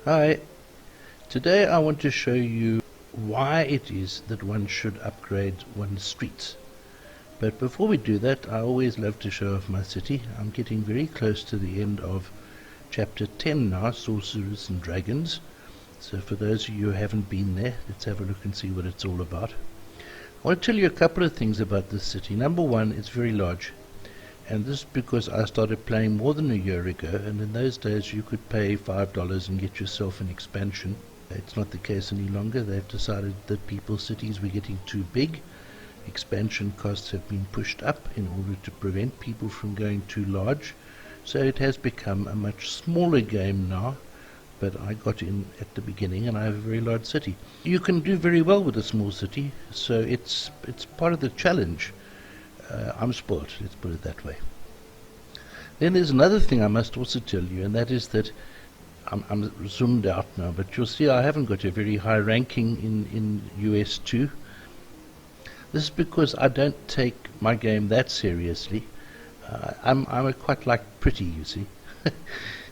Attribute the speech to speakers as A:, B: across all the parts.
A: Hi, today I want to show you why it is that one should upgrade one's streets. But before we do that, I always love to show off my city. I'm getting very close to the end of chapter 10 now, Sorcerers and Dragons. So for those of you who haven't been there, let's have a look and see what it's all about. I want to tell you a couple of things about this city. Number one, it's very large. And this is because I started playing more than a year ago, and in those days you could pay $5 and get yourself an expansion. It's not the case any longer. They've decided that people's cities were getting too big. Expansion costs have been pushed up in order to prevent people from going too large. So it has become a much smaller game now, but I got in at the beginning and I have a very large city. You can do very well with a small city, so it's part of the challenge. I'm spoiled, let's put it that way. Then there's another thing I must also tell you, and that is that I'm zoomed out now, but you'll see I haven't got a very high ranking in US2. This is because I don't take my game that seriously. I'm quite like pretty, you see.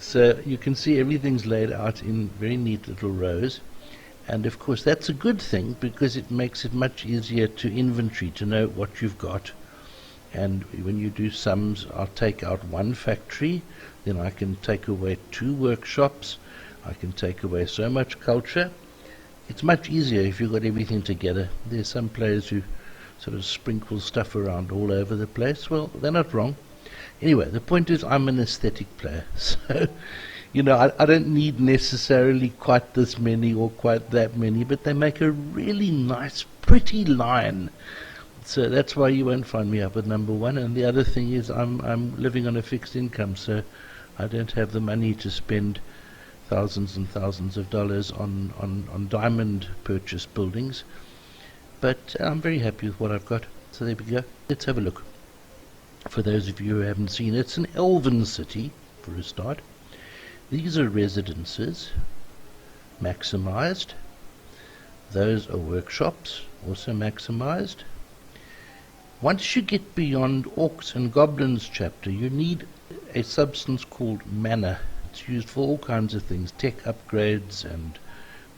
A: So you can see everything's laid out in very neat little rows. And of course that's a good thing because it makes it much easier to inventory, to know what you've got. And when you do sums, I'll take out one factory, then I can take away 2 workshops, I can take away so much culture. It's much easier if you've got everything together. There's some players who sort of sprinkle stuff around all over the place. Well, they're not wrong. Anyway, the point is I'm an aesthetic player. So, I don't need necessarily quite this many or quite that many, but they make a really nice, pretty line. So that's why you won't find me up at number 1. And the other thing is I'm living on a fixed income, so I don't have the money to spend thousands and thousands of dollars on diamond purchase buildings. But I'm very happy with what I've got. So there we go. Let's have a look. For those of you who haven't seen it, it's an elven city, for a start. These are residences, maximized. Those are workshops, also maximized. Once you get beyond Orcs and Goblins chapter, you need a substance called mana. It's used for all kinds of things, tech upgrades and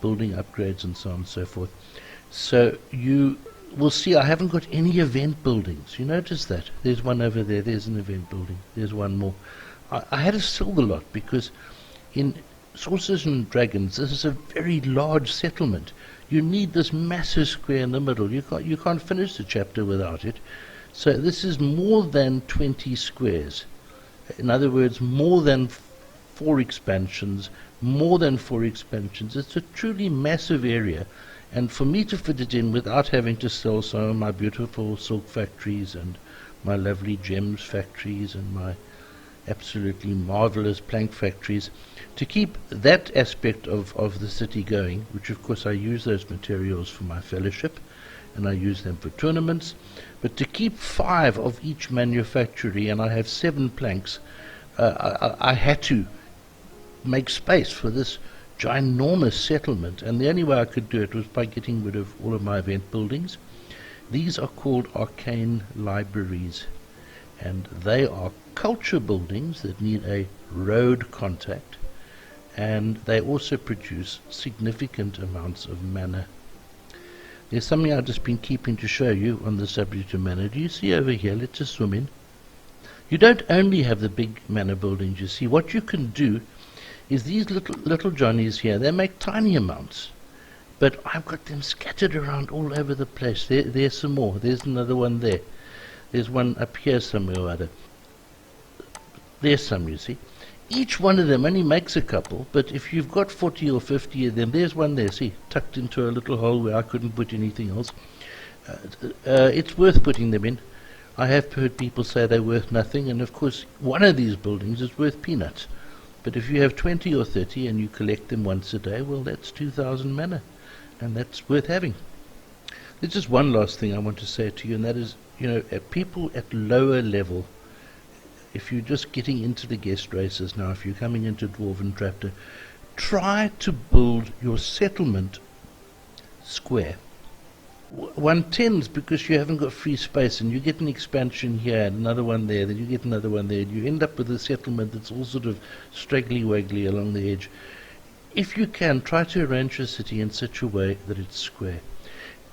A: building upgrades and so on and so forth. So you will see I haven't got any event buildings. You notice that? There's one over there, there's an event building, there's one more. I had to sell a lot because in Sorcerers and Dragons, this is a very large settlement. You need this massive square in the middle. You can't finish the chapter without it. So this is more than 20 squares. In other words, more than 4 expansions, more than 4 expansions. It's a truly massive area. And for me to fit it in without having to sell some of my beautiful silk factories and my lovely gems factories and my absolutely marvelous plank factories, to keep that aspect of the city going, which of course I use those materials for my fellowship and I use them for tournaments, but to keep 5 of each manufactory, and I have 7 planks, I had to make space for this ginormous settlement, and the only way I could do it was by getting rid of all of my event buildings. These are called arcane libraries, and they are culture buildings that need a road contact, and they also produce significant amounts of mana. There's something I've just been keeping to show you on the subject of mana. Do you see over here? Let's just zoom in. You don't only have the big mana buildings, you see. What you can do is these little johnnies here, they make tiny amounts, but I've got them scattered around all over the place. There's some more. There's another one there. There's one up here somewhere or other. There's some, you see. Each one of them only makes a couple, but if you've got 40 or 50 of them, there's one there, see, tucked into a little hole where I couldn't put anything else. It's worth putting them in. I have heard people say they're worth nothing, and of course one of these buildings is worth peanuts. But if you have 20 or 30 and you collect them once a day, well, that's 2,000 mana, and that's worth having. There's just one last thing I want to say to you, and that is, people at lower level, if you're just getting into the guest races now, if you're coming into Dwarven Chapter, try to build your settlement square. One tends, because you haven't got free space, and you get an expansion here and another one there, then you get another one there, and you end up with a settlement that's all sort of straggly-waggly along the edge. if you can, try to arrange your city in such a way that it's square.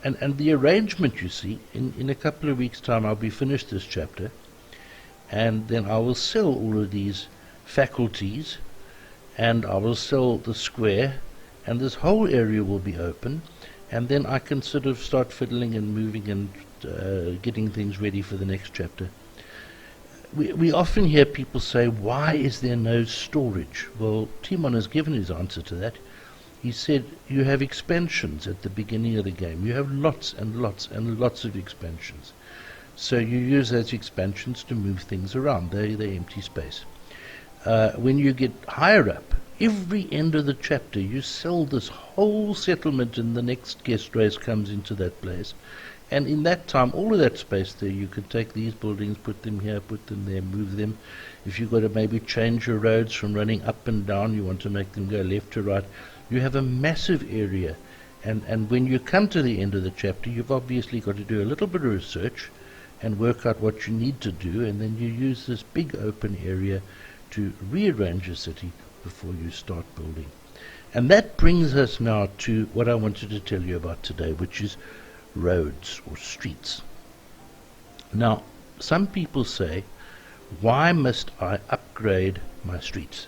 A: And the arrangement, you see, in a couple of weeks' time I'll be finished this chapter, and then I will sell all of these faculties, and I will sell the square, and this whole area will be open, and then I can sort of start fiddling and moving and getting things ready for the next chapter. We often hear people say, why is there no storage? Well, Timon has given his answer to that. He said, you have expansions at the beginning of the game. You have lots and lots and lots of expansions. So you use those expansions to move things around. They're empty space. When you get higher up, every end of the chapter, you sell this whole settlement, and the next guest race comes into that place. And in that time, all of that space there, you can take these buildings, put them here, put them there, move them. If you've got to maybe change your roads from running up and down, you want to make them go left to right, you have a massive area. And when you come to the end of the chapter, you've obviously got to do a little bit of research and work out what you need to do, and then you use this big open area to rearrange your city before you start building. And that brings us now to what I wanted to tell you about today, which is roads or streets. Now, some people say, why must I upgrade my streets?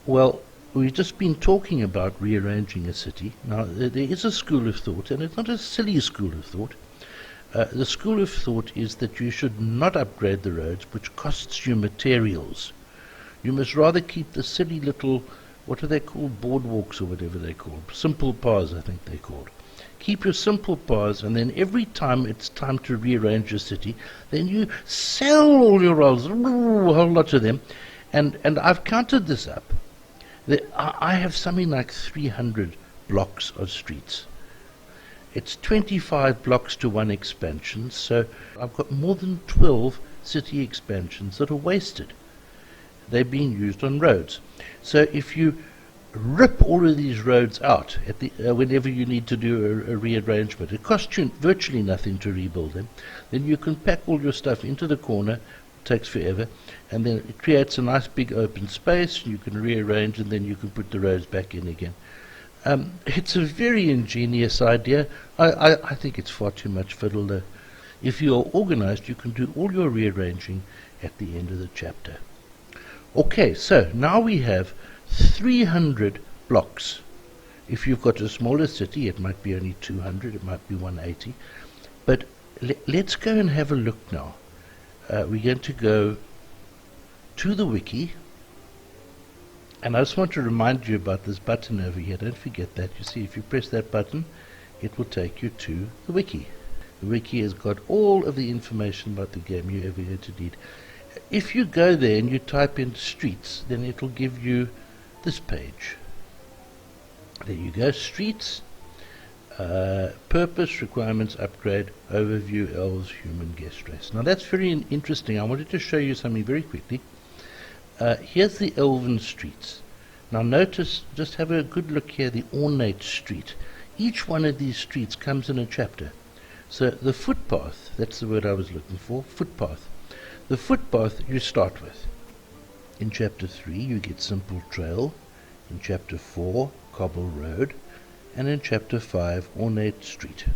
A: Well, we've just been talking about rearranging a city. Now, there is a school of thought, and it's not a silly school of thought. The school of thought is that you should not upgrade the roads, which costs you materials. You must rather keep the silly little, what are they called, boardwalks or whatever they're called, simple paths I think they're called. Keep your simple paths, and then every time it's time to rearrange your city, then you sell all your roads, a whole lot of them. And I've counted this up. I have something like 300 blocks of streets. It's 25 blocks to one expansion, so I've got more than 12 city expansions that are wasted. They're being used on roads. So if you rip all of these roads out at the, whenever you need to do a rearrangement, it costs you virtually nothing to rebuild them, then you can pack all your stuff into the corner, it takes forever, and then it creates a nice big open space, you can rearrange, and then you can put the roads back in again. It's a very ingenious idea. I think it's far too much fiddle though. If you are organized, you can do all your rearranging at the end of the chapter. Okay, so now we have 300 blocks. If you've got a smaller city, it might be only 200, it might be 180. But let's go and have a look now. We're going to go to the wiki. And I just want to remind you about this button over here. Don't forget that. You see, if you press that button, it will take you to the wiki. The wiki has got all of the information about the game you ever had to need. If you go there and you type in streets, then it will give you this page. There you go, streets, purpose, requirements, upgrade, overview, elves, human, guest race. Now that's very interesting. I wanted to show you something very quickly. Here's the elven streets. Now notice, just have a good look here, the ornate street. Each one of these streets comes in a chapter. So the footpath, that's the word I was looking for, footpath. The footpath you start with. In chapter 3 you get simple trail, in chapter 4 cobble road, and in chapter 5 ornate street.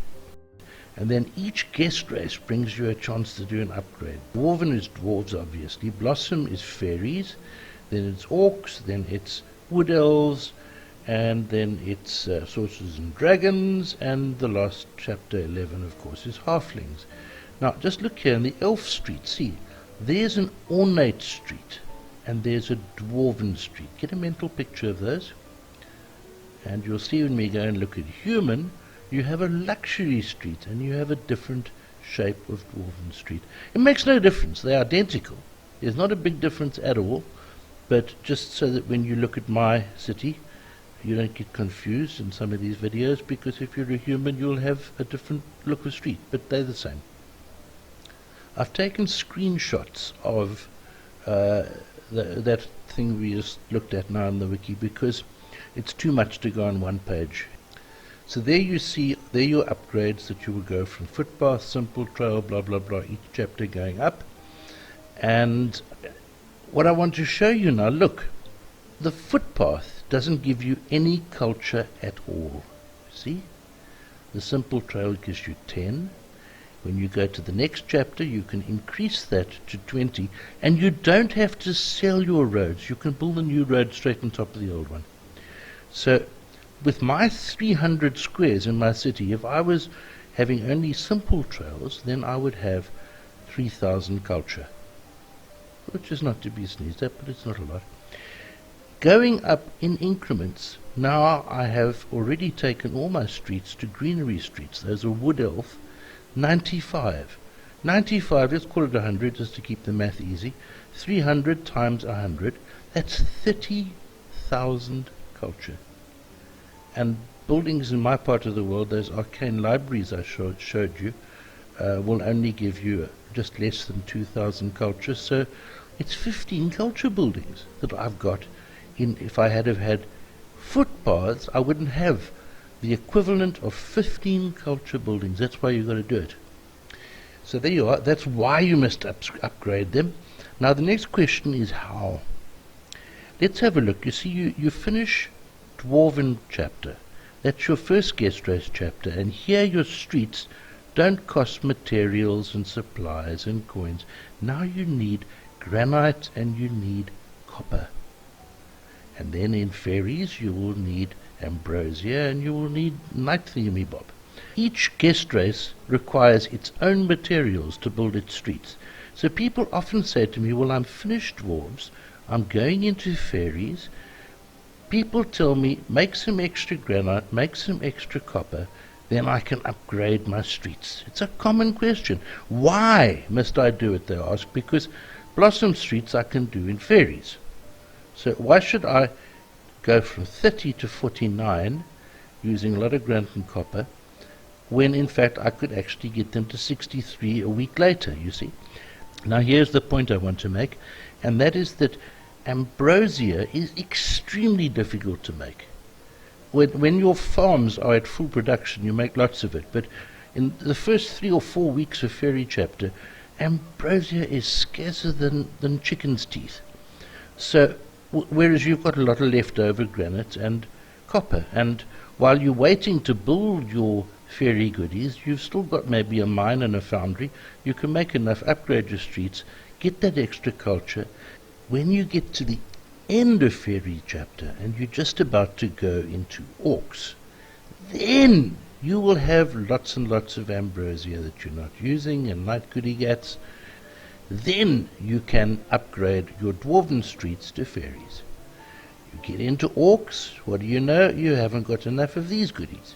A: And then each guest race brings you a chance to do an upgrade. Dwarven is dwarves obviously, Blossom is fairies, then it's orcs, then it's wood elves, and then it's sorcerers and dragons, and the last chapter 11 of course is halflings. Now just look here in the elf street, see, there's an ornate street and there's a dwarven street. Get a mental picture of those, and you'll see when we go and look at human, you have a luxury street and you have a different shape of dwarven street. It makes no difference, they're identical. There's not a big difference at all, but just so that when you look at my city you don't get confused in some of these videos, because if you're a human you'll have a different look of street, but they're the same. I've taken screenshots of that thing we just looked at now in the wiki, because it's too much to go on one page. So there you see, there are your upgrades that you will go from footpath, simple trail, blah blah blah, each chapter going up. And what I want to show you now, look, the footpath doesn't give you any culture at all. See? The simple trail gives you 10. When you go to the next chapter, you can increase that to 20, and you don't have to sell your roads. You can build a new road straight on top of the old one. So, with my 300 squares in my city, if I was having only simple trails, then I would have 3,000 culture, which is not to be sneezed at, but it's not a lot. Going up in increments, now I have already taken all my streets to greenery streets. Those are wood elf, 95. 95, let's call it 100 just to keep the math easy. 300 times 100, that's 30,000 culture. And buildings in my part of the world, those arcane libraries I showed you, will only give you just less than 2,000 culture. So it's 15 culture buildings that I've got. If I had have had footpaths, I wouldn't have the equivalent of 15 culture buildings. That's why you've got to do it. So there you are. That's why you must upgrade them. Now the next question is how. Let's have a look. You see, you finish Dwarven chapter. That's your first guest race chapter. And here your streets don't cost materials and supplies and coins. Now you need granite and you need copper. And then in fairies you will need ambrosia and you will need night thingamabob. Each guest race requires its own materials to build its streets. So people often say to me, well, I'm finished dwarves, I'm going into fairies. People tell me, make some extra granite, make some extra copper, then I can upgrade my streets. It's a common question. Why must I do it, they ask? Because blossom streets I can do in fairies. So why should I go from 30 to 49 using a lot of granite and copper when in fact I could actually get them to 63 a week later, you see? Now here's the point I want to make, and that is that ambrosia is extremely difficult to make. When your farms are at full production, you make lots of it, but in the first 3 or 4 weeks of fairy chapter, ambrosia is scarcer than chicken's teeth. So whereas you've got a lot of leftover granite and copper, and while you're waiting to build your fairy goodies, you've still got maybe a mine and a foundry. You can make enough, upgrade your streets, get that extra culture. When you get to the end of fairy chapter and you're just about to go into orcs, then you will have lots and lots of ambrosia that you're not using and night goody gats. Then you can upgrade your dwarven streets to fairies. You get into orcs, what do you know? You haven't got enough of these goodies.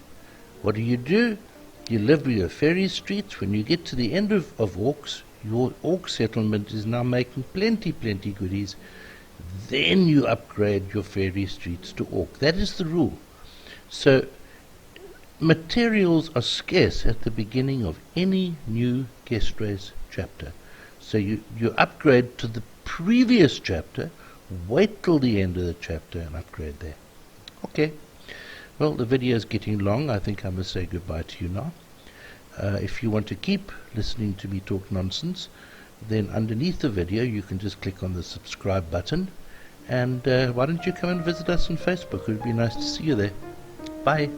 A: What do? You live with your fairy streets. When you get to the end of orcs, your orc settlement is now making plenty goodies. Then you upgrade your fairy streets to orc. That is the rule. So materials are scarce at the beginning of any new guest race chapter. So you upgrade to the previous chapter, wait till the end of the chapter and upgrade there. Okay. Well, the video is getting long. I think I must say goodbye to you now. If you want to keep listening to me talk nonsense, then underneath the video you can just click on the subscribe button. And why don't you come and visit us on Facebook? It would be nice to see you there. Bye.